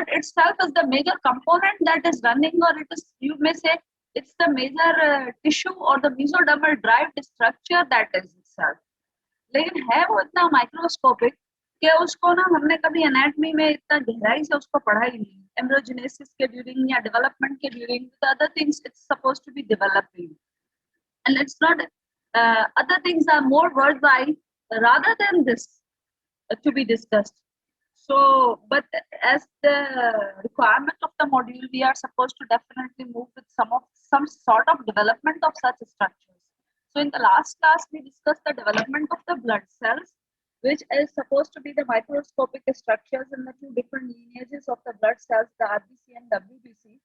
blood itself is the major component that is running, or it is, you may say, it's the major tissue or the mesodermal derived structure that is itself. लेकिन है वो इतना microscopic कि उसको ना हमने कभी anatomy में इतना गहराई से उसको पढ़ा ही नहीं. एम्ब्रियोजेनेसिस के ड्यूरिंग या डेवलपमेंट के during the other things it's supposed to be developing, and it's not other things are more worthwhile rather than this to be discussed. So but as the requirement of the module, we are supposed to definitely move with some sort of development of such structures. So in the last class we discussed the development of the blood cells, which is supposed to be the microscopic structures in the two different lineages of the blood cells, the RBC and WBC.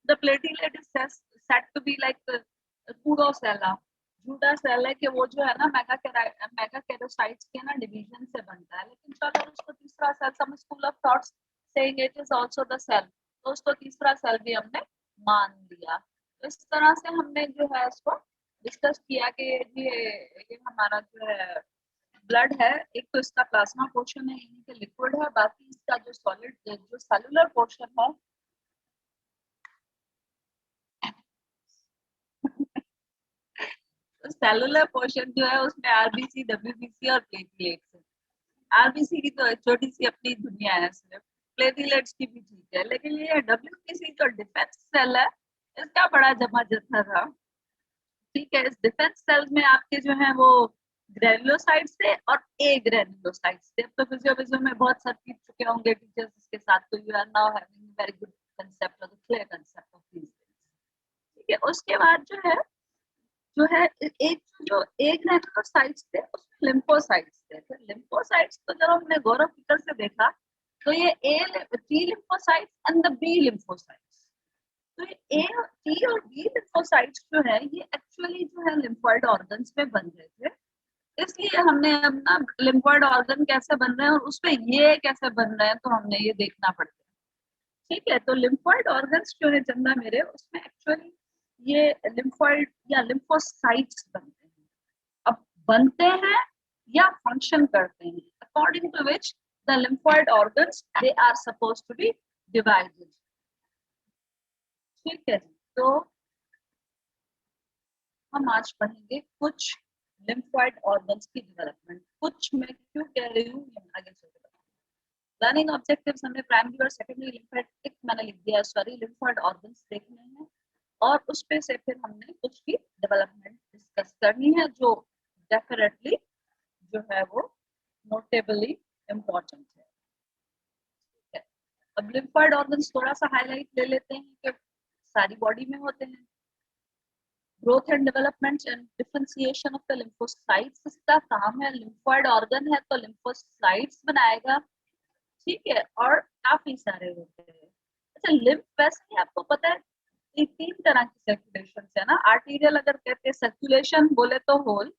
The platelet is said to be like the pseudocella, झूठा cell है कि वो जो है ना मेगाकैरोसाइट्स के ना division से बनता है. लेकिन चलो उसको तीसरा cell, some school of thoughts saying it is also the cell, तो उसको तीसरा सेल भी हमने मान लिया. तो इस तरह से हमने जो है इसको डिस्कस किया कि ये हमारा जो है ब्लड है, एक तो इसका प्लाज्मा पोर्शन है, यानी कि लिक्विड है, बाकी इसका जो सॉलिड जो सेलुलर पोर्शन है सेलुलर पोर्शन जो है उसमें आरबीसी, डब्ल्यूबीसी और प्लेटलेट्स है. आरबीसी की तो छोटी सी अपनी दुनिया है, सिर्फ प्लेटलेट्स की भी ठीक है, लेकिन ये डब्ल्यूबीसी जो डिफेंस सेल है इसका बड़ा जमा जत्था था. ठीक है, इस डिफेंस सेल्स में आपके जो है वो ग्रेनुलोसाइट्स थे और ए ग्रेनुलोसाइट्स थे. तो फिजियोलॉजी में बहुत सर पीट चुके होंगे टीचर्स इसके साथ, तो you are now having very good concept और clear concept of these things. ठीक है, उसके बाद जो है एक जो ए ग्रेनुलोसाइट्स थे उसमें लिम्फोसाइट्स थे. तो लिम्फोसाइट्स को जब हमने गौरव फिकर से देखा तो ये T lymphocytes and the B lymphocytes. तो ए टी और बी लिम्फोसाइट्स जो है ये एक्चुअली जो है लिम्फोइड ऑर्गन्स में बन रहे थे. इसलिए हमने अपना लिम्फोइड ऑर्गन कैसे बन रहे हैं और उसमें ये कैसे बन रहे हैं तो हमने ये देखना पड़ता है. ठीक है, तो लिम्फोइड ऑर्गन्स जो है चंदा मेरे, उसमें एक्चुअली ये लिम्फोइड या लिम्फोसाइट्स बनते हैं. अब बनते हैं या फंक्शन करते हैं according to which the lymphoid organs they are supposed to be divided. ठीक है, तो हम आज पढ़ेंगे कुछ लिम्फोइड ऑर्गन्स की डेवलपमेंट. कुछ मैं क्यों कह रही हूँ आगे चल के बताऊंगी. लर्निंग ऑब्जेक्टिव्स हमने प्राइमरी और सेकेंडरी लिम्फेटिक मैंने लिख दिया, सॉरी, लिम्फोइड ऑर्गन्स देखने हैं और उस पे से फिर हमने कुछ की डेवलपमेंट डिस्कस करनी है जो डेफिनेटली जो है वो नोटेबली इम्पोर्टेंट है. ठीक है, अब लिम्फोइड ऑर्गन्स थोड़ा सा हाईलाइट ले लेते हैं कि सारी बॉडी में होते हैं. Growth and development and differentiation of the lymphocytes इसका काम है. लिम्फोइड ऑर्गन है तो लिम्फोसाइट्स बनाएगा. ठीक है, और काफी सारे होते हैं. अच्छा, लिम्फ वैसे ही आपको पता है तीन तरह की सर्कुलेशन है ना. आर्टीरियल अगर कहते हैं सर्कुलेशन बोले तो होल,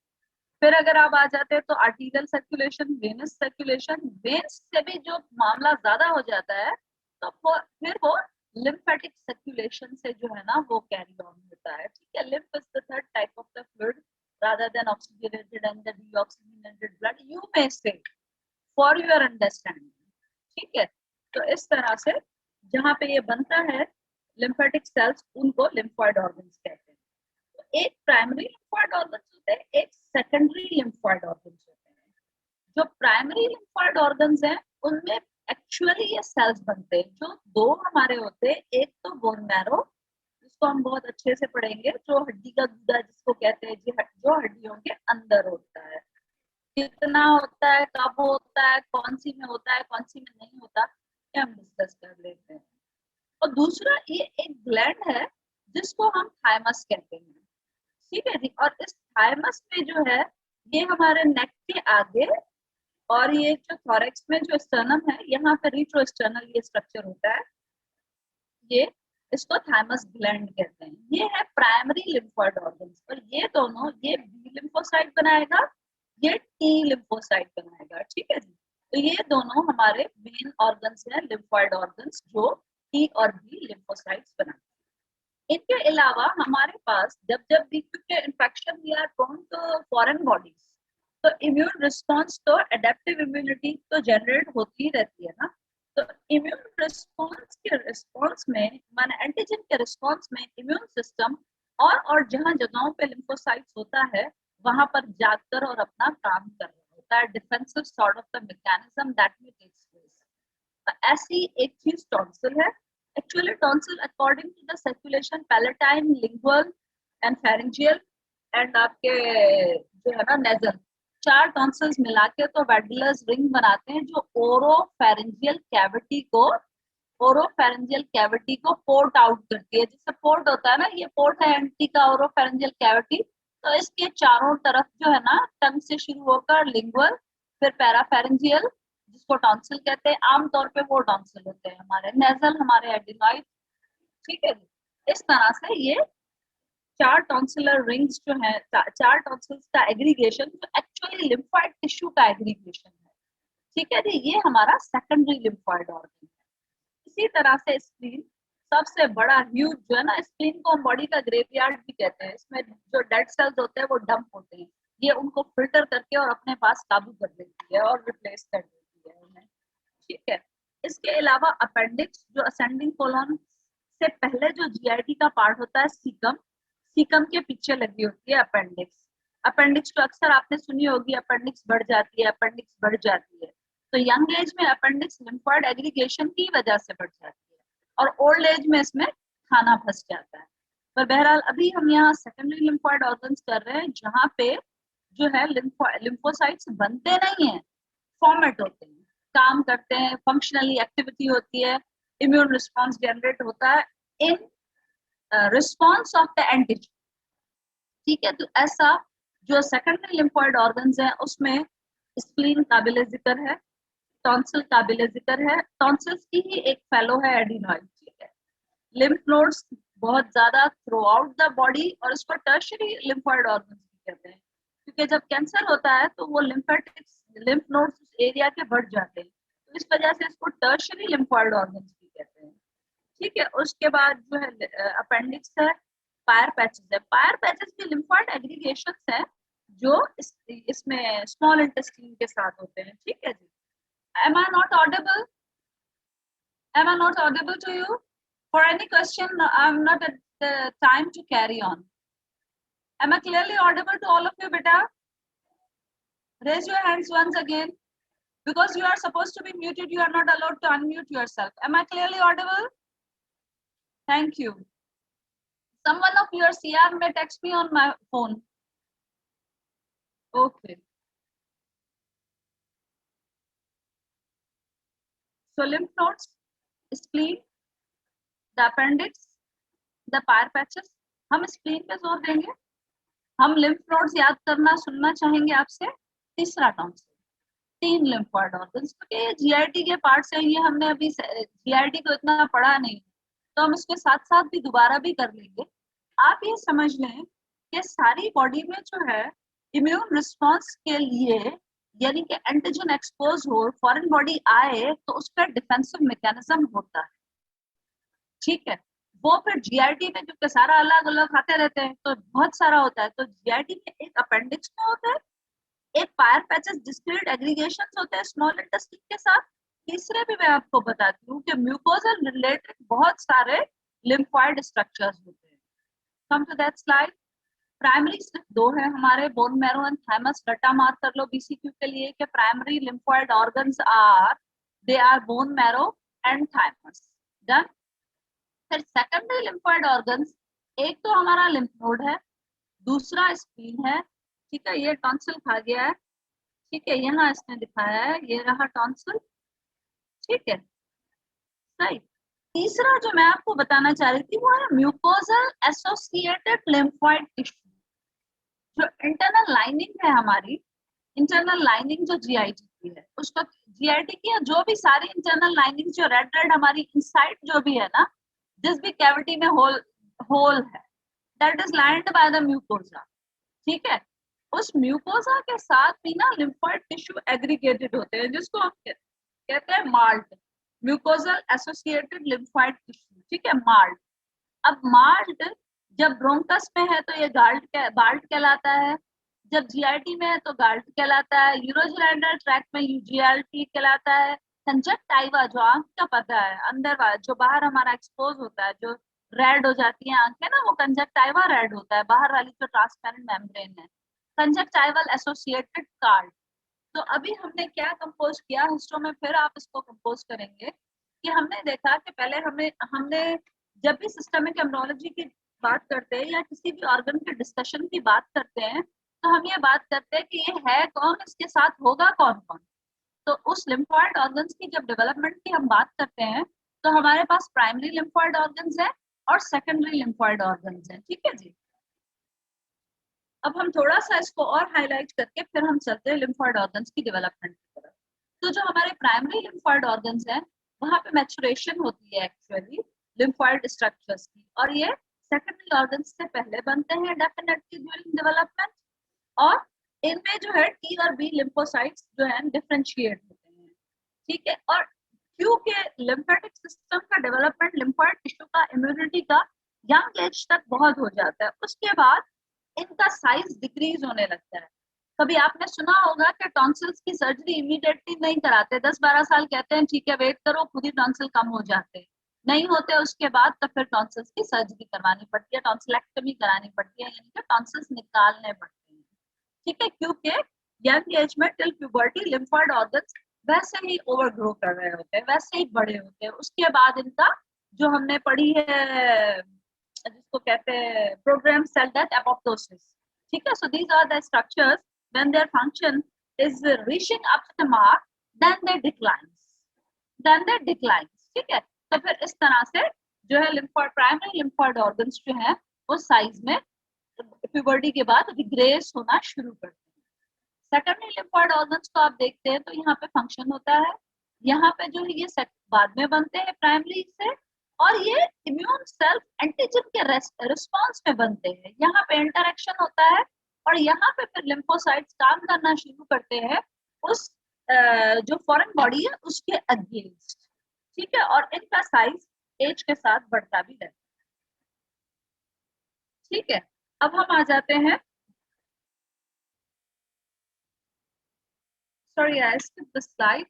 फिर अगर आप आ जाते हैं तो arterial circulation, venous circulation. Veins से भी जो मामला ज्यादा हो जाता है तो फिर वो लिम्फेटिक सर्कुलेशन से जो है ना वो कैरी ऑन होता है. ठीक है, lymph is the third type of the fluid rather than oxygenated and the deoxygenated blood, you may say for your understanding. ठीक है, तो इस तरह से जहां पे ये बनता है लिम्फेटिक सेल्स उनको लिम्फोइड ऑर्गन्स कहते हैं. तो एक प्राइमरी लिम्फोइड ऑर्गन्स होते हैं, एक सेकेंडरी लिम्फोइड ऑर्गन्स होते हैं. जो प्राइमरी लिम्फोइड ऑर्गन्स हैं उनमें एक्चुअली ये सेल्स बनते हैं जो दो हमारे होते हैं. एक तो बोन मैरो, जिसको हम बहुत अच्छे से पढ़ेंगे, जो हड्डी का गूदा जिसको कहते हैं, जो हड्डियों के अंदर होता है. कितना होता है, कब होता है, कौन सी में होता है, कौन सी में नहीं होता, ये हम डिस्कस कर लेते हैं. और दूसरा ये एक ग्लैंड है जिसको हम थाइमस कहते हैं. ठीक है जी, और इस थाइमस में जो है ये हमारे नेक के आगे और ये जो थोरैक्स में जो स्टर्नम है यहाँ पे रिट्रोस्टर्नल ये स्ट्रक्चर होता है, ये इसको थाइमस ग्लैंड कहते हैं. ये है प्राइमरी लिम्फोइड ऑर्गन्स. और ये दोनों, ये बी लिम्फोसाइट बनाएगा, ये टी लिम्फोसाइट बनाएगा. ठीक है जी, तो ये दोनों हमारे मेन ऑर्गन्स हैं, लिम्फोइड ऑर्गन्स, जो टी और बी लिम्फोसाइट्स बनाते हैं. इनके अलावा हमारे पास जब जब भी क्योंकि infection we are prone to foreign bodies, तो इम्यून रिस्पॉन्स तो एडेप्टिव इम्यूनिटी तो जनरेट होती ही रहती है ना. तो इम्यून रिस्पॉन्स में माने एंटीजन के रिस्पॉन्स में इम्यून सिस्टम और जहां जगहों पे लिम्फोसाइट्स होता है वहां पर जाकर और अपना काम कर रहा होता है, defensive sort of the mechanism that में टेक्स प्लेस। ऐसी एक चीज टॉन्सिल है। Actually tonsil according to the circulation palatine, lingual and pharyngeal and आपके जो है ना नेजल, चार टॉन्सिल्स मिला के तो वेडलर्स रिंग बनाते हैं जो ओरोफेरेंजियल कैविटी को पोर्ट आउट करती है। जैसे पोर्ट होता है ना, ये पोर्ट है एंटी का ओरोफेरेंजियल कैविटी। तो इसके चारों तरफ जो है ना टंग से शुरू होकर लिंगुअल, फिर पैराफेरेंजियल जिसको टॉन्सिल कहते हैं, आमतौर पे वो टॉन्सिल होते हैं हमारे, नेजल हमारे एडिनॉइड। ठीक है, इस तरह से ये चार टॉन्सिलर रिंग्स जो है, चार टॉन्सिल्स का एग्रीगेशन जो एक्चुअली लिम्फोइड टिश्यू का एग्रीगेशन है। ठीक है जी, ये हमारा सेकेंडरी लिम्फोइड ऑर्गन है। इसी तरह से स्प्लीन सबसे बड़ा ह्यूज जो है ना, स्प्लीन को हम बॉडी का ग्रेवयार्ड भी कहते हैं। इसमें जो डेड सेल्स होते हैं वो डंप होते हैं, ये उनको फिल्टर करके और अपने पास काबू कर लेती है और रिप्लेस कर देती है उन्हें। ठीक है, इसके अलावा अपेंडिक्स जो असेंडिंग कोलन से पहले जो जीआईटी का पार्ट होता है, सीकम, सीकम के पीछे लगी होती है अपेंडिक्स। अपेंडिक्स तो अक्सर आपने सुनी होगी, अपेंडिक्स बढ़ जाती है, अपेंडिक्स बढ़ जाती है। तो यंग एज में अपेंडिक्स लिम्फोइड एग्रीगेशन की वजह से बढ़ जाती है और ओल्ड एज में इसमें खाना फंस जाता है। पर बहरहाल अभी हम यहाँ सेकेंडरी लिम्फोइड ऑर्गन्स कर रहे हैं जहाँ पे जो है लिम्फोसाइट्स बनते नहीं है, फॉर्मेट होते हैं, काम करते हैं, फंक्शनली एक्टिविटी होती है, इम्यून रिस्पॉन्स जनरेट होता है in response of the antigen. ठीक है, तो ऐसा जो सेकेंडरी लिम्फोइड ऑर्गन्स है उसमें स्प्लीन काबिल जिक्र है, टॉन्सिल काबिल जिक्र है, टॉन्सिल्स की ही एक फेलो है एडिनॉइड। ठीक है, लिम्फ नोड्स बहुत ज्यादा थ्रू आउट द बॉडी और इसको टर्शियरी लिम्फोइड ऑर्गन्स भी कहते हैं, क्योंकि जब कैंसर होता है तो वो लिम्फेटिक्स लिम्फ नोड्स उस एरिया के बढ़ जाते हैं, तो इस वजह से इसको टर्शियरी लिम्फोइड ऑर्गन्स भी कहते हैं। ठीक है, उसके बाद जो है अपेंडिक्स है, पायर पैचेस है। पायर पैचेस भी लिम्फोइड एग्रीगेशंस हैं जो इसमें स्मॉल इंटेस्टाइन के साथ होते हैं। ठीक है जी, am I not audible? Am I not audible to you? For any question, I'm not at the time to carry on. Am I clearly audible to all of you, beta? Raise your hands once again. Because you are supposed to be muted, you are not allowed to unmute yourself. Am I clearly audible? Thank you. Someone of your CR may text me on my phone. Okay. So lymph nodes, spleen, the appendix, the pire patches. हम spleen पे जोर देंगे। हम lymph nodes याद करना सुनना चाहेंगे आपसे। तीसरा टॉन्सिल, तीन लिम्फोइड ऑर्गन्स, क्योंकि जीआईटी के पार्ट से ये हमने अभी जीआईटी को इतना पढ़ा नहीं, तो हम इसके साथ साथ भी दोबारा भी कर लेंगे। आप ये समझ लें कि सारी बॉडी में जो है इम्यून रिस्पॉन्स के लिए, यानी कि एंटीजन एक्सपोज हो, फॉरेन बॉडी आए तो उस पर डिफेंसिव मैकेनिज्म होता है। ठीक है, वो फिर जीआईटी में क्योंकि सारा अलग अलग आते रहते हैं तो बहुत सारा होता है, तो जीआईटी में एक अपेंडिक्स में होता है, एक पायर पैचेस डिस्क्रीट एग्रीगेशंस होते हैं स्मॉल इंटेस्टाइन के साथ। तीसरे भी मैं आपको बताती हूँ कि म्यूकोजल रिलेटेड बहुत सारे लिम्फोइड स्ट्रक्चर्स होते हैं। Come to that slide. Primary सिर्फ दो है हमारे, बोन मैरो एंड थाइमस। रटा मार कर लो बीसीक्यू के लिए कि primary lymphoid organs are, they are bone marrow and thymus. Done. फिर सेकेंडरी लिम्फोइड ऑर्गन्स, एक तो हमारा लिम्फ नोड है, दूसरा स्प्लीन है। ठीक है, ये टॉन्सिल खा गया है। ठीक है, यहाँ इसने दिखाया है, ये रहा टॉन्सिल। ठीक है, सही। तीसरा जो मैं आपको बताना चाह रही थी वो है म्यूकोजल एसोसिएटेड लिम्फोइड टिश्यू। जो इंटरनल लाइनिंग है हमारी, इंटरनल लाइनिंग जो जीआईटी की है, उसको जीआईटी की जो भी सारी इंटरनल लाइनिंग जो रेड रेड हमारी इनसाइड जो भी है ना, जिस भी कैविटी में होल है, that is lined by the mucosa. ठीक है, उस म्यूकोजा के साथ भी ना लिम्फोइड टिश्यू एग्रीगेटेड होते हैं, जिसको हम कहते हैं malt, mucosal associated lymphoid tissue. ठीक है, माल्ट। अब माल्ट जब ब्रोंकस में है तो ये बाल्ट कहलाता है, जब जीआईटी में है तो गाल्ट कहलाता है, यूरोजिनल ट्रैक्ट में यूजीएलटी कहलाता है, कंजक्टाइवा जो आंख का पर्दा है, अंदर वाला जो बाहर हमारा एक्सपोज होता है, जो रेड हो जाती है आंखें ना, वो कंजक्टाइवा रेड होता है, बाहर वाली जो ट्रांसपेरेंट मेम्ब्रेन है, कंजक्टाइवल एसोसिएटेड कार्ड। तो अभी हमने क्या कंपोज किया हिस्टो में, फिर आप इसको कंपोज करेंगे कि हमने देखा कि पहले हमें हमने जब भी सिस्टमिक इम्यूनोलॉजी की बात करते हैं या किसी भी ऑर्गन के डिस्कशन की बात करते हैं, तो हम ये बात करते हैं कि ये है कौन, इसके साथ होगा कौन कौन। तो उस लिम्फॉइड ऑर्गन्स की जब डेवलपमेंट की हम बात करते हैं, तो हमारे पास प्राइमरी लिम्फॉइड ऑर्गन्स है और सेकेंडरी लिम्फॉइड ऑर्गन्स है। ठीक है जी। अब हम थोड़ा सा इसको और हाईलाइट करके फिर हम चलते हैं लिम्फॉइड ऑर्गन्स की डेवलपमेंट की तरफ। तो जो हमारे प्राइमरी लिम्फॉइड ऑर्गन्स हैं, वहां पे मैचुरेशन होती है एक्चुअली लिम्फॉइड स्ट्रक्चर्स की, और ये सेकेंडरी ऑर्गन्स से पहले बनते हैं डेफिनेटली ड्यूरिंग डेवलपमेंट। और इनमें जो है टी और बी लिम्फोसाइट्स जो है डिफरेंशिएट होते हैं। ठीक है। और क्योंकि लिम्फेटिक सिस्टम का डेवलपमेंट लिम्फॉइड टिश्यू का इम्यूनिटी का यंग एज तक बहुत हो जाता है, उसके बाद इनका साइज डिक्रीज होने लगता है। कभी आपने सुना होगा कि टॉन्सिल्स की सर्जरी इमीडिएटली नहीं कराते, 10-12 साल कहते हैं ठीक है वेट करो, खुद ही टॉन्सिल कम हो जाते हैं, नहीं होते उसके बाद तो फिर टॉन्सिल्स की सर्जरी करवानी पड़ती है, टॉन्सिलेक्टमी करानी पड़ती है, यानी कि टॉन्सिल्स निकालने पड़ते हैं। ठीक है। क्योंकि यंग एज में टिल प्यूबर्टी लिम्फॉइड ऑर्गन्स वैसे ही ओवरग्रो कर रहे होते हैं, वैसे ही बड़े होते हैं। उसके बाद इनका जो हमने पढ़ी है जिसको कहते हैं प्रोग्राम सेल डेथ एपोप्टोसिस। ठीक है। So these are the structures when their function is reaching up to the mark then they declines. ठीक है। तो फिर इस तरह से जो है लिम्फॉइड प्राइमरी लिम्फॉइड ऑर्गन्स जो है वो साइज में प्यूबर्टी के बाद रिग्रेस होना शुरू करते हैं। सेकेंडरी लिम्फॉइड ऑर्गन्स को आप देखते हैं तो यहाँ पे फंक्शन होता है, यहाँ पे जो है ये बाद में बनते हैं प्राइमरी से, और ये इम्यून सेल्फ एंटीजन के रिस्पॉन्स में बनते हैं। यहाँ पे इंटरेक्शन होता है और यहाँ पे फिर लिम्फोसाइट्स काम करना शुरू करते हैं उस जो फॉरेन बॉडी है उसके अगेंस्ट। ठीक है। और इनका साइज एज के साथ बढ़ता भी रहता है। ठीक है। अब हम आ जाते हैं, sorry I skip this slide.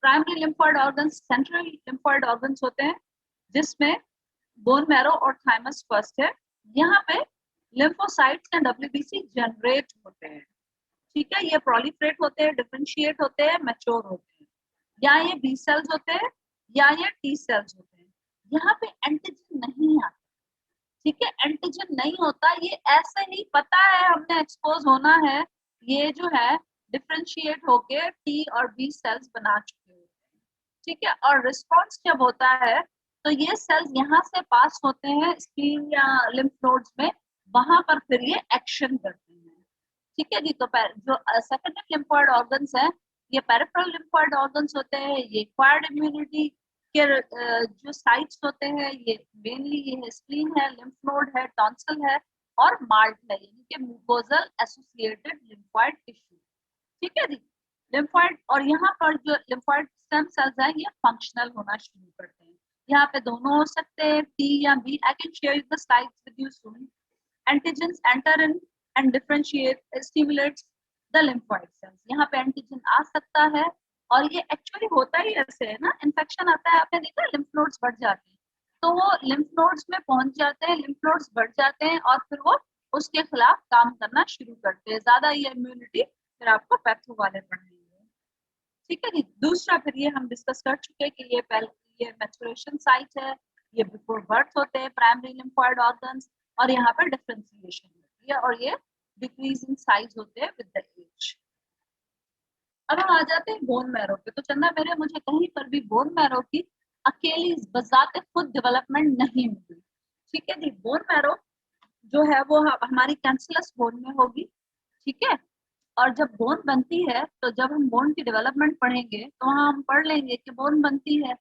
Primary lymphoid organs central lymphoid organs होते हैं जिसमें बोन मैरो और थाइमस फर्स्ट है। यहाँ पे लिम्फोसाइट्स एंड डब्ल्यूबीसी जनरेट होते हैं। ठीक है। ये प्रोलिफरेट होते हैं, डिफरेंशिएट होते हैं, मैच्योर होते हैं। या ये बी सेल्स होते हैं या ये टी सेल्स होते हैं। यहाँ पे एंटीजन नहीं आता। ठीक है। एंटीजन नहीं होता, ये ऐसे ही पता है हमने एक्सपोज होना है, ये जो है डिफरेंशिएट होके टी और बी सेल्स बना चुके होते हैं। ठीक है। और रिस्पॉन्स जब होता है तो ये सेल्स यहाँ से पास होते हैं स्प्लीन या लिम्फ नोड्स में, वहां पर फिर ये एक्शन करते हैं। ठीक है जी। तो जो सेकेंडरी लिम्फॉइड ऑर्गन्स है, ये पेरिफेरल लिम्फॉइड ऑर्गन्स होते हैं, ये एक्वायर्ड इम्यूनिटी के जो साइट्स होते हैं, ये मेनली ये है स्प्लीन है, लिम्फ नोड है, टॉन्सिल है और मार्ट है, यानी कि म्यूकोजल एसोसिएटेड लिम्फॉइड टिश्यू। ठीक है जी। लिम्फॉइड, और यहाँ पर जो लिम्फॉइड स्टेम सेल्स हैं ये फंक्शनल होना शुरू करते हैं। यहाँ पे दोनों हो सकते हैं, टी या B. I can share the slides with you soon. Antigens enter in and differentiate stimulates the lymphoid cells. यहाँ पे एंटीजन आ सकता है, और ये एक्चुअली होता ही ऐसे है ना, इन्फेक्शन आता है, आपने देखा लिम्फ नोड्स बढ़ जाते हैं, तो वो लिम्फ नोड्स में पहुंच जाते हैं, लिम्फ नोड्स बढ़ जाते हैं और फिर वो उसके खिलाफ काम करना शुरू करते हैं। ज्यादा ये इम्यूनिटी फिर आपको पैथो वाले पढ़ेंगे। ठीक है जी। दूसरा फिर ये हम डिस्कस कर चुके हैं कि ये मैच्योरेशन साइट है, ये बिफोर बर्थ होते हैं प्राइमरी लिम्फॉइड ऑर्गन्स, और यहाँ पर डिफरेंशिएशन होती है और ये डिक्रीज इन साइज होते हैं विद द एज। अब हम आ जाते हैं बोन मैरो पे। तो चंदा मेरे मुझे कहीं पर भी बोन मैरो की अकेली बजाते खुद डेवलपमेंट नहीं मिली। ठीक है जी। बोन मैरो जो है वो हमारी कैंसलस बोन में होगी। ठीक है। और जब बोन बनती है तो जब हम बोन की डेवलपमेंट पढ़ेंगे तो वहाँ हम पढ़ लेंगे कि बोन बनती है,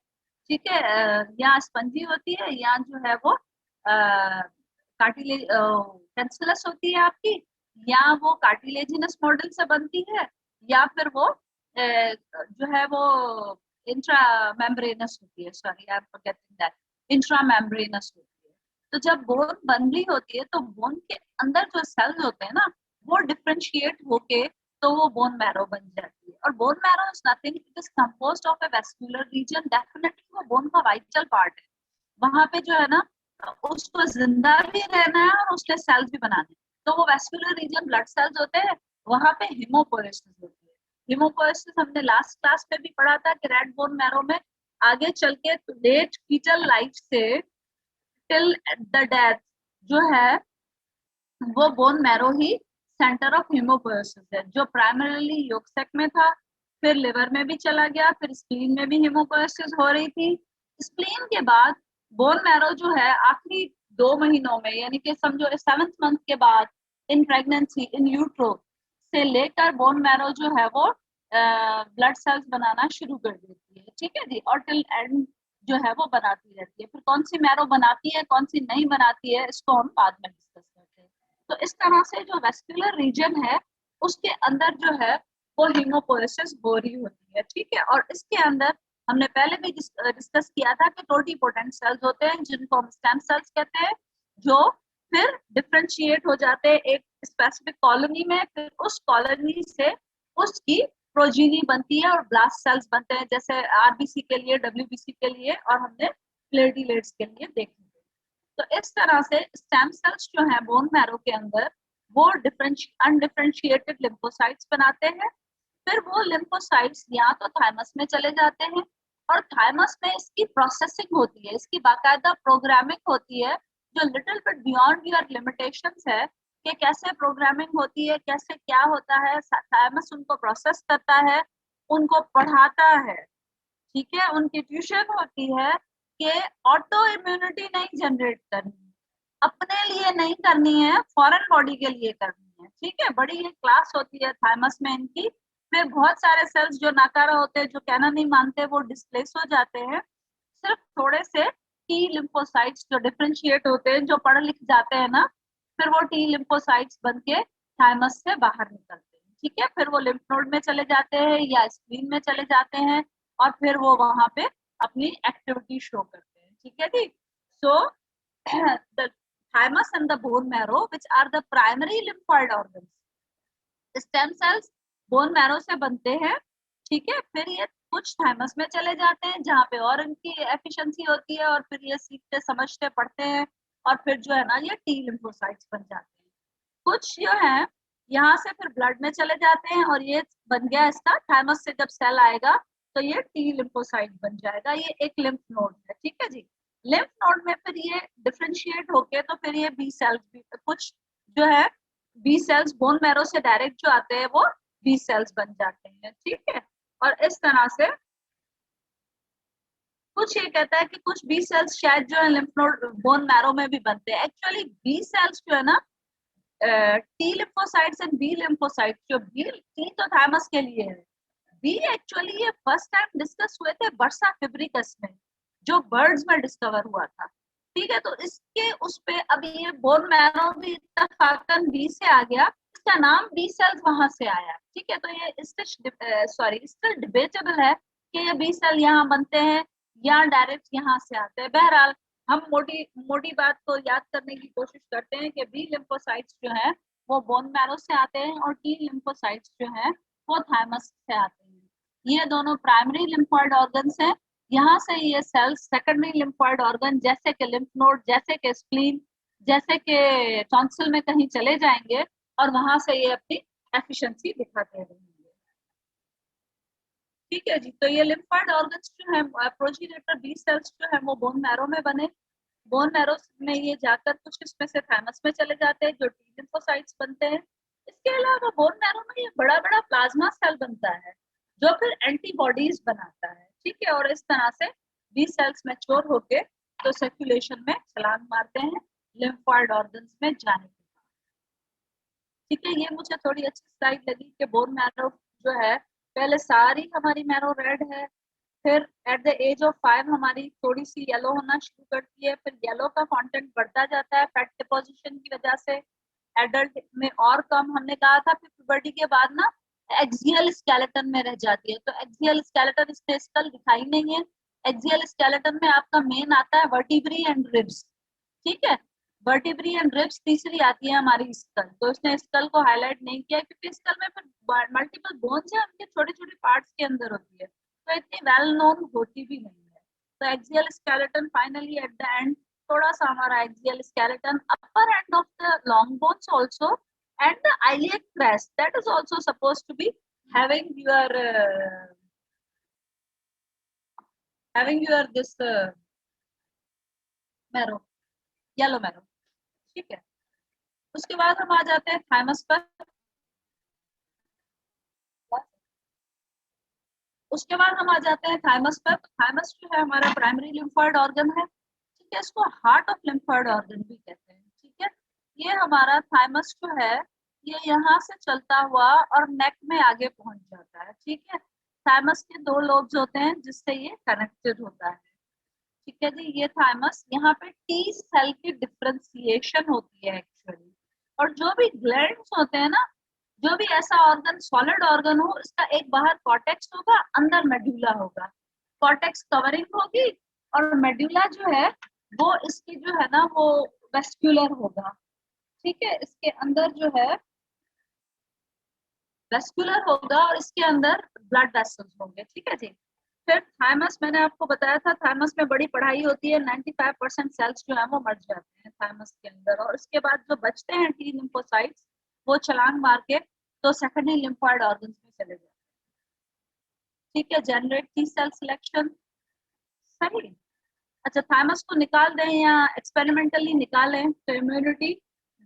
ठीक है, या स्पंजी होती है या जो है वो कार्टिलेज कैंसलस होती है आपकी, या वो कार्टिलेजिनस मॉडल से बनती है, या फिर वो जो है वो इंट्रा मेम्ब्रेनस होती है, sorry I am forgetting that, intra membranes होती है। तो जब बोन बन रही होती है तो बोन के अंदर जो सेल्स होते हैं ना वो डिफरेंशिएट होके तो वो बोन मैरो बन जाती है। और bone marrow is nothing, it is composed of a vascular region, definitely वो बोन का वाइटल पार्ट है। वहां पे जो है ना, उसको जिंदा भी रहना है और उसने सेल्स भी बनाने हैं। तो वो वेस्कुलर रीजन ब्लड सेल्स होते हैं, वहां पे हिमोपोएसिस होती है। हिमोपोएसिस हमने लास्ट क्लास में भी पढ़ा था कि रेड बोन मैरो में आगे चल के लेट फीटल लाइफ से टिल द डेथ जो है वो बोन मैरो ही सेंटर ऑफ हिमोपोएसिस है, जो प्राइमरीली योगसेक में था, फिर लिवर में भी चला गया, फिर स्प्लीन में भी हिमोपोएसिस हो रही थी। स्प्लीन के बाद बोन मैरो जो है आखिरी 2 महीनों में, यानी कि समझो 7th मंथ के बाद, इन प्रेगनेंसी इन यूट्रो से लेकर बोन मैरो जो है वो ब्लड सेल्स बनाना शुरू कर देती है। ठीक है जी, और टिल एंड जो है वो बनाती रहती है। फिर कौन सी मैरो बनाती है, कौन सी नहीं बनाती है, इसको हम बाद में डिस्कस करते हैं। तो इस तरह से जो वेस्कुलर रीजन है उसके अंदर जो है वो हीमोपोएसिस हो रही होती है। ठीक है, और इसके अंदर हमने पहले भी डिस्कस किया था कि टोटिपोटेंट सेल्स होते हैं जिनको हम स्टेम सेल्स कहते हैं, जो फिर डिफरेंशिएट हो जाते हैं एक स्पेसिफिक कॉलोनी में। फिर उस कॉलोनी से उसकी प्रोजीनी बनती है और ब्लास्ट सेल्स बनते हैं, जैसे आरबीसी के लिए, डब्ल्यूबीसी के लिए, और हमने प्लेटिलेट्स के लिए देखे। तो इस तरह से स्टेम सेल्स जो है बोन मैरो के अंदर वो अनडिफरेंशिएटेड लिम्फोसाइट्स बनाते हैं। फिर वो लिम्फोसाइट्स या तो थाइमस में चले जाते हैं, और थाइमस में इसकी प्रोसेसिंग होती है, इसकी बाकायदा प्रोग्रामिंग होती है, जो little bit beyond your limitations है कि कैसे प्रोग्रामिंग होती है, कैसे क्या होता है। थाइमस उनको प्रोसेस करता है, उनको पढ़ाता है। ठीक है, उनकी ट्यूशन होती है कि ऑटो इम्यूनिटी नहीं जनरेट करनी, अपने लिए नहीं करनी है, फॉरेन बॉडी के लिए करनी है। ठीक है, बड़ी ये क्लास होती है थाइमस में इनकी। फिर बहुत सारे सेल्स जो नाकारा होते हैं, जो कहना नहीं मानते, वो डिस्प्लेस हो जाते हैं। सिर्फ थोड़े से टी लिम्फोसाइट्स जो डिफरेंशिएट होते हैं, जो पढ़ लिख जाते हैं ना, फिर वो टी लिम्फोसाइट्स बन के थाइमस से बाहर निकलते हैं। ठीक है, फिर वो लिम्फ नोड में चले जाते हैं या स्प्लीन में चले जाते हैं, और फिर वो वहां पे अपनी एक्टिविटी शो करते हैं। ठीक है जी, so the thymus and the bone marrow, which are the primary lymphoid organs. Stem cells bone marrow से बनते हैं। ठीक है, फिर ये कुछ थाइमस में चले जाते हैं जहाँ पे और इनकी एफिशिएंसी होती है, और फिर ये सीखते समझते पढ़ते हैं, और फिर जो है ना ये टी लिम्फोसाइट्स बन जाते हैं। कुछ जो है यहाँ से फिर ब्लड में चले जाते हैं, और ये बन गया इसका, थाइमस से जब सेल आएगा तो ये टी लिम्फोसाइट बन जाएगा। ये एक लिम्फ नोड है। ठीक है जी, लिम्फ नोड में फिर ये डिफरेंशिएट होके तो फिर ये बी सेल्स भी, कुछ जो है बी सेल्स बोन मैरो से डायरेक्ट जो आते हैं वो बी सेल्स बन जाते हैं। ठीक है, और इस तरह से कुछ ये कहता है कि कुछ बी सेल्स शायद जो है लिम्फ नोड बोन मैरो में भी बनते हैं। एक्चुअली बी सेल्स जो है ना, T lymphocytes and B lymphocytes, जो बी टी तो थाइमस के लिए है, बी एक्चुअली ये फर्स्ट टाइम डिस्कस हुए थे बर्सा फेब्रिकस में, जो बर्ड्स में डिस्कवर हुआ था। ठीक है, तो इसके उस पे अभी ये बोन मैरो भी इत्तेफाकन बी से आ गया, इसका नाम बी सेल्स वहां से आया। ठीक है, तो ये स्टिल डिबेटेबल है कि ये बी सेल यहाँ बनते हैं या डायरेक्ट यहाँ से आते हैं। बहरहाल हम मोटी मोटी बात को याद करने की कोशिश करते हैं कि बी लिम्फोसाइट्स जो है वो बोन मैरो से आते हैं, और टी लिम्फोसाइट्स जो है वो थाइमस से आते हैं। ये दोनों प्राइमरी लिम्फोइड ऑर्गन्स हैं। यहाँ से ये सेल्स सेकेंडरी लिम्फोइड ऑर्गन, जैसे कि लिम्फ नोड, जैसे कि स्प्लीन, जैसे कि टॉन्सिल में कहीं चले जाएंगे, और वहां से ये अपनी एफिशिएंसी दिखाते रहेंगे। ठीक है जी, तो ये लिम्फोइड ऑर्गन्स जो है, प्रोजेनिटर बी सेल्स जो है वो बोन मैरो में बने। बोन मैरो में ये जाकर कुछ इसमें से थाइमस में चले जाते हैं, जो टी लिम्फोसाइट्स बनते हैं। इसके अलावा बोन मैरो में ये बड़ा बड़ा प्लाज्मा सेल बनता है, जो फिर एंटीबॉडीज बनाता है। ठीक है, और इस तरह से बी सेल्स मैच्योर होके तो सर्कुलेशन में छलांग मारते हैं लिम्फोइड ऑर्गन्स में जाने के बाद। ठीक है, ये मुझे थोड़ी अच्छी स्लाइड लगी कि बोन मैरो जो है, पहले सारी हमारी मैरो रेड है, फिर एट द एज ऑफ 5 हमारी थोड़ी सी येलो होना शुरू करती है, फिर येलो का कंटेंट बढ़ता जाता है फैट डिपोजिशन की वजह से, एडल्ट में और कम, हमने कहा था। फिर पुबर्टी के बाद ना एक्सियल स्केलेटन में रह जाती है। तो एक्सियल स्केलेटन, इसके स्कल दिखाई नहीं है। एक्सियल स्केलेटन में आपका मेन आता है वर्टिब्री एंड रिब्स। ठीक है, वर्टिब्री एंड रिब्स तीसरी आती है हमारी स्कल। तो इसने स्कल को हाईलाइट नहीं किया क्योंकि स्कल में फिर मल्टीपल बोन्स है, उनके छोटे छोटे पार्ट्स के अंदर होती है, तो इतनी वेल नोन होती भी नहीं है। तो axial skeleton finally at the end, थोड़ा सा हमारा axial skeleton, upper end of the long bones also and the iliac crest that is also supposed to be having your this marrow, yellow marrow. ठीक है, उसके बाद हम आ जाते हैं थाइमस पर। उसके बाद हम आ जाते हैं थाइमस पर। थाइमस जो है हमारा प्राइमरी लिम्फोइड ऑर्गन है। ठीक है, इसको हार्ट ऑफ लिम्फोइड ऑर्गन भी कहते हैं। ठीक है, ये हमारा थाइमस जो है ये यहाँ से चलता हुआ और नेक में आगे पहुंच जाता है। ठीक है, थाइमस के दो लोब्स होते हैं जिससे ये कनेक्टेड होता है। ठीक है जी, ये थाइमस, यहाँ पे टी सेल की डिफरेंशिएशन होती है एक्चुअली। और जो भी ग्लैंड्स होते हैं ना, जो भी ऐसा ऑर्गन सॉलिड ऑर्गन हो, इसका एक बाहर कॉर्टेक्स होगा, अंदर मेडुला होगा। कॉर्टेक्स कवरिंग होगी और मेडुला जो है वो इसकी जो है ना वो वेस्क्यूलर होगा। ठीक है, इसके अंदर जो है वेस्कुलर होगा और इसके अंदर ब्लड वेसल्स होंगे। ठीक है जी। फिर थाइमस, मैंने आपको बताया था थाइमस में बड़ी पढ़ाई होती है, 95% सेल्स जो है वो मर जाते हैं थाइमस के अंदर, और उसके बाद जो बचते हैं टी लिम्फोसाइट्स वो छलांग मार के तो सेकेंडरी लिम्फोइड ऑर्गन्स में चले जाते हैं। ठीक है, जनरेट टी सेल सिलेक्शन, सही। अच्छा, थाइमस को निकाल दें या एक्सपेरिमेंटली निकालें तो इम्यूनिटी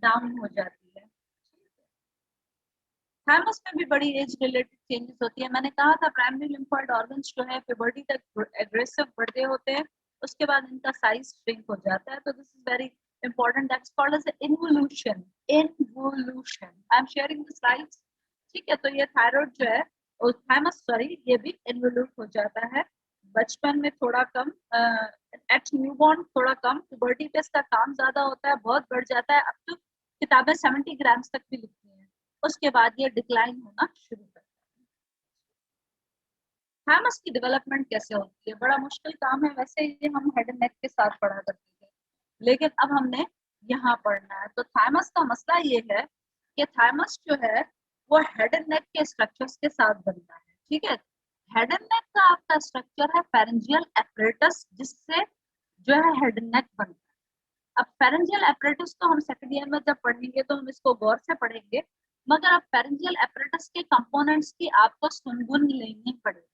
डाउन हो जाती है। थाइमस में भी बड़ी एज रिलेटेड चेंजेस होती है। मैंने कहा था प्राइमरी लिम्फोइड ऑर्गन्स जो है प्यूबर्टी तक एग्रेसिव बढ़ते होते हैं, उसके बाद इनका साइज श्रिंक हो जाता है। तो this is very important, that's called as involution. Involution, I am sharing the slides. ठीक है, तो ये थायराइड जो है और थाइमस, सॉरी, ये भी इन्वोल्यूट हो जाता है। बचपन में थोड़ा कम, एट न्यूबॉर्न थोड़ा कम, प्यूबर्टी पे इसका काम ज्यादा होता है, बहुत बढ़ जाता है, अब तो किताबें 70 ग्राम्स तक भी लिखती हैं। उसके बाद ये डिक्लाइन होना शुरू करता है। थाइमस की डेवलपमेंट कैसे होती है, बड़ा मुश्किल काम है। वैसे ये हम हेड एंड नेक के साथ पढ़ा करते थे, लेकिन अब हमने यहाँ पढ़ना है। तो थाइमस का मसला ये है कि थाइमस जो है वो हेड एंड नेक के स्ट्रक्चर्स के साथ बनता है। ठीक है, हेड एंड नेक का आपका स्ट्रक्चर है फेरेंजियल एपरेटस, जिससे जो है हेड एंड नेक बनता है। अब फेरेंजियल एपरेटस तो हम सेकंड ईयर में जब पढ़ेंगे तो हम इसको गौर से पढ़ेंगे, मगर अब फेरेंजियल एपरेटस के कंपोनेंट्स की आपको सुनगुन लेनी पड़ेगी।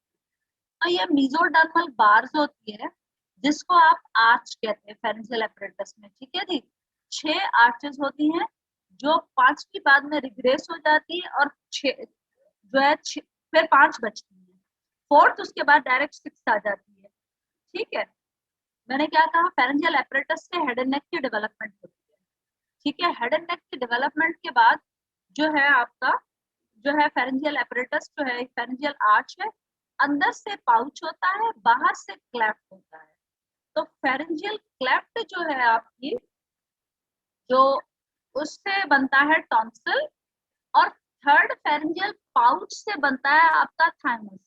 तो ये मेसोडर्मल बार्स होती है जिसको आप आर्च कहते हैं फेरेंजियल एपरेटस में। ठीक है जी, 6 आर्चेस होती हैं जो 5 बाद में रिग्रेस हो जाती है, और 6 जो है फिर 5 बचती है, फोर्थ उसके बाद डायरेक्ट 6 आ जाती है। ठीक है, मैंने क्या कहा, फेरेंजियल एपरेटस से हेड एंड नेक की डेवलपमेंट होती है। ठीक है, हेड एंड नेक की डेवलपमेंट के बाद जो है आपका जो है फेरेंजियल एपरेटस जो है फेरेंजियल आर्च है, अंदर से पाउच होता है, बाहर से क्लेफ्ट होता है। तो फेरेंजियल क्लेफ्ट जो है आपकी, जो उससे बनता है टॉन्सिल, और थर्ड फेरेंजियल पाउच से बनता है आपका थाइमस।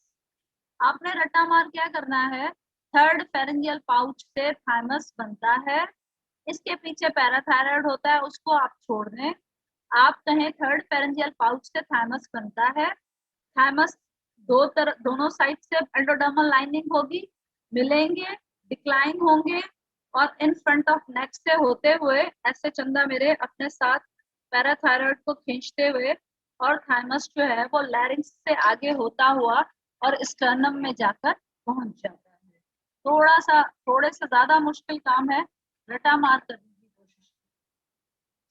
आपने रट्टा मार क्या करना है, थर्ड फेरेंजियल पाउच से थाइमस बनता है, इसके पीछे पैराथायराइड होता है, उसको आप छोड़ दें। आप कहें थर्ड फेरेंजियल पाउच से थाइमस बनता है। थाइमस दोनों साइड से एंडोडर्मल लाइनिंग होगी, मिलेंगे, डिक्लाइन होंगे, और इन फ्रंट ऑफ नेक से होते हुए ऐसे, चंदा मेरे अपने साथ पैराथायराइड को खींचते हुए, और थाइमस जो है वो लैरिंक्स से आगे होता हुआ और स्टर्नम में जाकर पहुंच जाता है। थोड़े से ज्यादा मुश्किल काम है, रटा मार करने की कोशिश।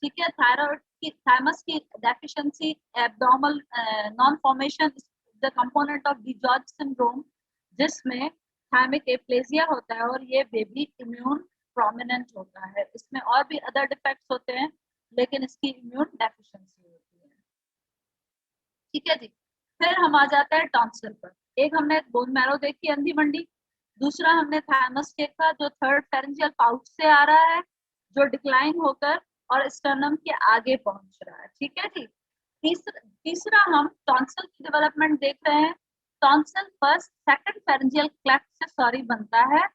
ठीक है, थायराइड की, थाइमस की deficiency, abdominal non formation, the component of DiGeorge syndrome, जिसमें थाइमिक एप्लेजिया होता है और ये बेबी इम्यून प्रोमिनेंट होता है। इसमें और भी अदर डिफेक्ट्स होते हैं, लेकिन इसकी इम्यून डेफिशिएंसी होती है। ठीक है जी, फिर हम आ जाते हैं टॉन्सिल पर। एक हमने बोन मैरो देखी अंधी मंडी, दूसरा हमने थाइमस देखा जो थर्ड फेरेंजियल पाउच से आ रहा है, जो डिक्लाइन होकर और स्टर्नम के आगे पहुंच रहा है। ठीक है जी, तीसरा हम टॉन्सिल की डेवलपमेंट देख रहे हैं। Tonsil first second pharyngeal cleft से सॉरी बनता है,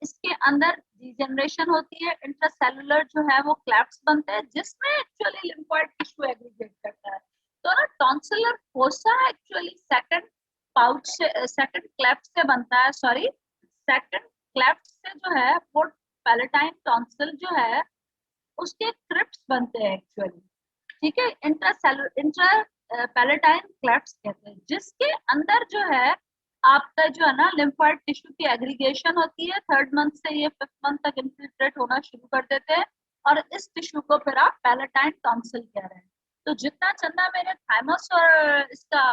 इसके अंदर डिजेनरेशन होती है, इंट्रासेलुलर जो है वो क्लेफ्ट्स बनते हैं जिसमें एक्चुअली लिम्फोइड टिश्यू एग्रीगेट करता है। तो ना tonsillar fossa actually second pouch से, सेकंड क्लेफ्ट से बनता है, सॉरी सेकंड क्लेफ्ट से जो है वो पैलेटाइन टॉन्सिल जो है उसके क्रिप्ट्स बनते हैं एक्चुअली, ठीक है। इंट्रा पैलेटाइन क्लेफ्ट्स कहते हैं, जिसके अंदर जो है आपका जो है ना लिम्फोइड टिश्यू की एग्रीगेशन होती है। थर्ड मंथ से ये फिफ्थ मंथ तक इन्फिल्ट्रेट होना शुरू कर देते हैं और इस टिश्यू को फिर आप पैलेटाइन टॉन्सिल कह रहे हैं। तो जितना चंदा मेरे थाइमस और इसका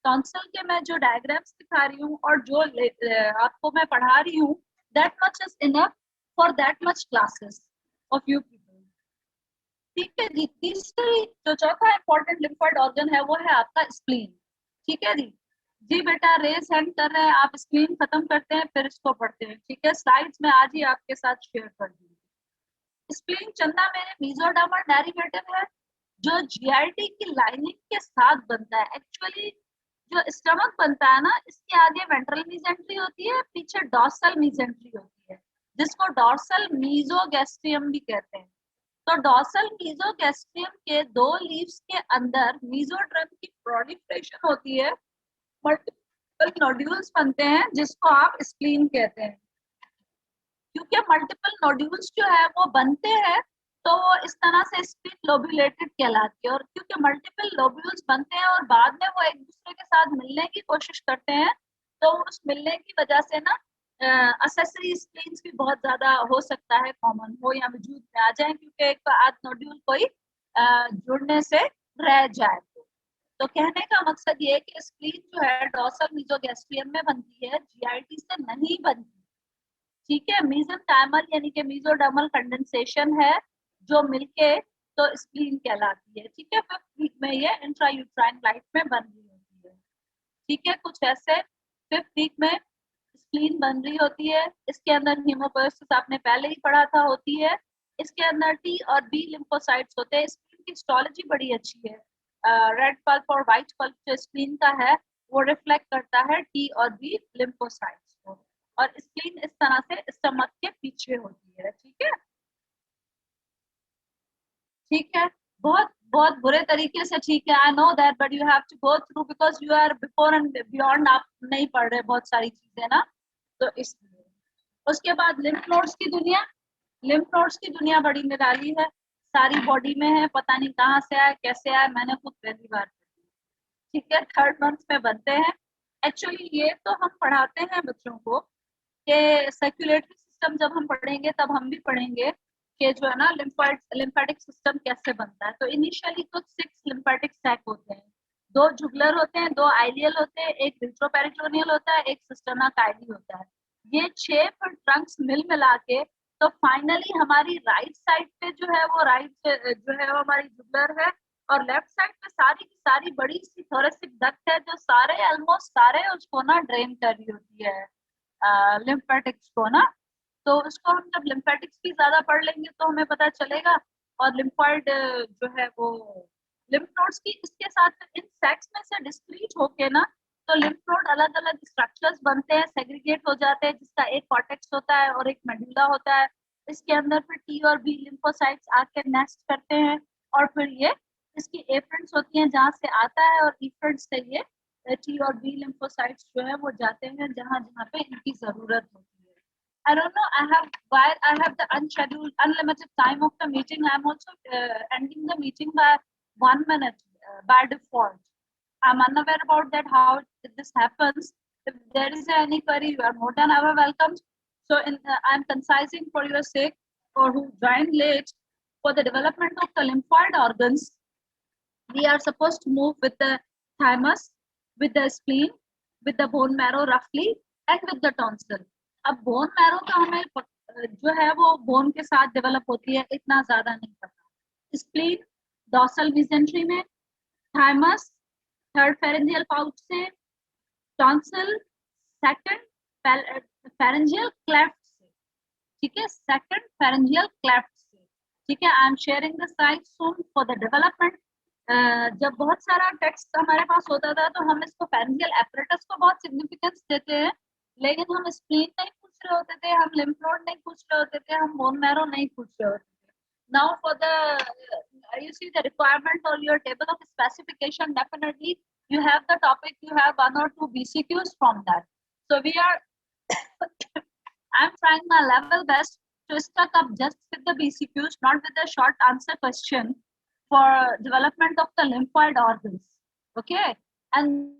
टॉन्सिल के मैं जो डायग्राम्स दिखा रही हूँ और जो आपको मैं पढ़ा रही हूँ, that much is enough for that much classes of you people, ठीक है जी। तीसरी जो चौथा इंपॉर्टेंट लिम्फोइड ऑर्गन है वो है आपका स्प्लीन, ठीक है जी। जी बेटा रेज हैंड कर रहे हैं आप, स्क्रीन खत्म करते हैं फिर इसको पढ़ते हैं, ठीक है। स्लाइड्स में आज ही आपके साथ शेयर कर दूंगी। स्प्लीन चंदा मेरे मेसोडर्मल डेरिवेटिव है जो जीआईटी की लाइनिंग के साथ बनता है। एक्चुअली जो स्टमक बनता है ना, इसके आगे वेंट्रल मीजेंट्री होती है, पीछे डॉर्सल मीजेंट्री होती है, जिसको डॉर्सल मीजोगैस्ट्रियम भी कहते हैं। तो डॉर्सल मीजोगैस्ट्रियम के दो लीव्स के अंदर मीजोड्रम की प्रोलिफरेशन होती है, मल्टीपल नोड्यूल्स बनते हैं जिसको आप स्प्लीन कहते हैं। क्योंकि मल्टीपल नोड्यूल्स जो है वो बनते हैं तो वो इस तरह से स्प्लीन लोब्यूलेटेड कहलाती है। और क्योंकि मल्टीपल लोब्यूल्स बनते हैं और बाद में वो एक दूसरे के साथ मिलने की कोशिश करते हैं, तो उस मिलने की वजह से ना असेसरी स्प्लीन्स भी बहुत ज्यादा हो सकता है कॉमन हो या वजूद में आ जाए, क्योंकि एक आध नोड्यूल कोई जुड़ने से रह जाए। तो कहने का मकसद ये है कि स्प्लीन जो है डॉर्सल मीजोगैस्ट्रियम में बनती है, जीआईटी से नहीं बनती, ठीक है। मीजेंटाइमल यानी कि मीजोडर्मल कंडेंसेशन है जो मिलके तो स्प्लीन कहलाती है, ठीक है। फिफ्थ वीक में ये इंट्रायूट्राइन लाइफ में बन रही होती है, ठीक है। कुछ ऐसे फिफ्थ वीक में स्प्लीन बन रही होती है। इसके अंदर हीमोपोएसिस आपने पहले ही पढ़ा था होती है। इसके अंदर टी और बी लिम्फोसाइट्स होते हैं। स्प्लीन की हिस्टोलॉजी बड़ी अच्छी है। रेड पल्प और व्हाइट पल्प जो स्प्लीन का है वो रिफ्लेक्ट करता है टी और बी लिम्फोसाइट्स को, और स्प्लीन इस तरह से स्टमक के पीछे होती है, ठीक है, ठीक है। बहुत बहुत बुरे तरीके से, ठीक है, I know that, but you have to go through because you are before and beyond, आप नहीं पढ़ रहे बहुत सारी चीजें ना, तो इसलिए। उसके बाद लिम्फ नोड्स की दुनिया, लिम्फ नोड्स की दुनिया बड़ी निराली है, सारी बॉडी में है, पता नहीं कहाँ से आए कैसे आए, मैंने खुद पहली बार पढ़ी, ठीक है। थर्ड मंथ में बनते हैं। एक्चुअली ये तो हम पढ़ाते हैं बच्चों को कि सर्कुलेटरी सिस्टम जब हम पढ़ेंगे तब हम भी पढ़ेंगे कि जो है ना लिम्फेटिक सिस्टम कैसे बनता है। तो इनिशियली कुछ 6 लिम्फेटिक सैक होते हैं, 2 जुगुलर होते हैं, 2 आइलियल होते हैं, एक रिट्रोपेरिटोनियल होता है, एक सिस्टर्ना काइली होता है। ये 6 फिर ट्रंक्स मिल मिला के तो फाइनली हमारी राइट साइड पे जो है वो राइट जो है वो हमारी जुगुलर है, और लेफ्ट साइड पे सारी की सारी बड़ी सी थोरेसिक डक्ट है जो सारे ऑलमोस्ट सारे उसको ना ड्रेन कर रही होती है लिम्फेटिक्स को ना। तो उसको हम जब लिम्फेटिक्स भी ज्यादा पढ़ लेंगे तो हमें पता चलेगा। और लिम्फॉइड जो है वो लिम्फ नोड्स की इसके साथ इन सेक्स में से डिस्क्रीट होके ना तो लिम्फ नोड अलग अलग स्ट्रक्चर्स बनते हैं, सेग्रीगेट हो जाते हैं, जिसका एक कॉर्टेक्स होता है और एक मेडुला होता है। इसके अंदर फिर टी और बी लिम्फोसाइट्स आके नेस्ट करते हैं, और फिर ये इसकी एफ्रेंट्स होती हैं जहाँ से आता है, और एफ्रेंट्स से ये टी और बी लिम्फोसाइट्स जो है वो जाते हैं जहाँ जहाँ पे इनकी जरूरत होती है। I don't know. While I have the unscheduled, unlimited time of the meeting, I'm also ending the meeting by 1 minute by default. I'm unaware about that how this happens. If there is any query, you are more than ever welcome. So, I'm concising for your sake, or who joined late, for the development of the lymphoid organs. We are supposed to move with the thymus, with the spleen, with the bone marrow roughly, and with the tonsil. अब bone marrow का हमें जो है वो bone के साथ develop होती है, इतना ज्यादा नहीं पता। स्प्लीन डॉर्सल मेसेंट्री में, थाइमस थर्ड फेरेंजियल पाउच से, टॉन्सिल सेकंड फेरेंजियल क्लेफ्ट से, ठीक है, सेकंड फेरेंजियल क्लेफ्ट से, ठीक है। आई am sharing the slide soon for the development. जब बहुत सारा टेक्स्ट हमारे पास होता था तो हम इसको फेरेंजियल एपरेटस को बहुत सिग्निफिकेंस देते हैं, लेकिन हम स्प्लीन नहीं पूछ रहे होते थे, हम lymph node नहीं पूछ रहे होते थे, हम bone marrow नहीं पूछ रहे होते थे. Now for the you see the requirement or your table of specification, definitely you have the topic, you have 1 or 2 BCQs from that. So we are I'm trying my level best to stuck up just with the BCQs, not with the short answer question for development of the lymphoid organs. Okay, and